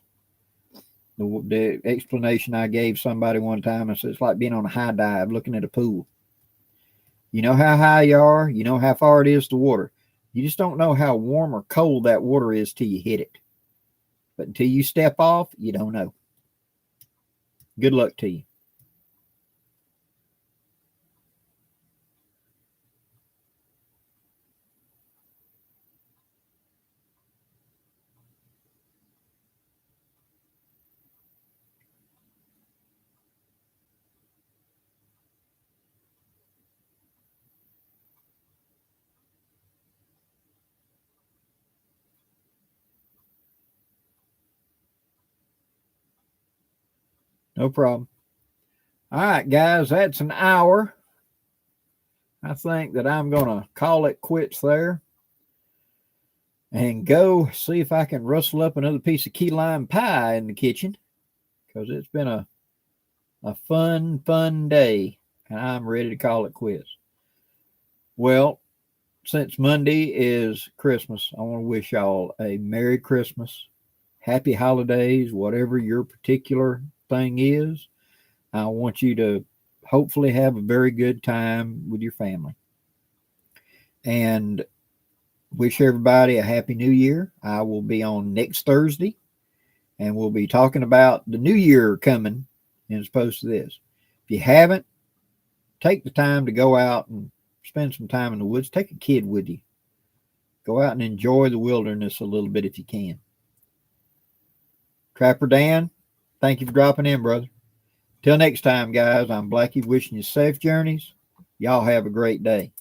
The explanation I gave somebody one time, I said, it's like being on a high dive looking at a pool. You know how high you are. You know how far it is to water. You just don't know how warm or cold that water is till you hit it. But until you step off, you don't know. Good luck to you. No problem. All right, guys, that's an hour. I think that I'm going to call it quits there and go see if I can rustle up another piece of key lime pie in the kitchen, because it's been a fun day, and I'm ready to call it quits. Well, since Monday is Christmas, I want to wish y'all a Merry Christmas, Happy Holidays, whatever your particular thing is. I want you to hopefully have a very good time with your family. And wish everybody a Happy New Year. I will be on next Thursday, and we'll be talking about the new year coming as opposed to this. If you haven't, take the time to go out and spend some time in the woods. Take a kid with you. Go out and enjoy the wilderness a little bit if you can. Trapper Dan, thank you for dropping in, brother. Till next time, guys, I'm Blackie wishing you safe journeys. Y'all have a great day.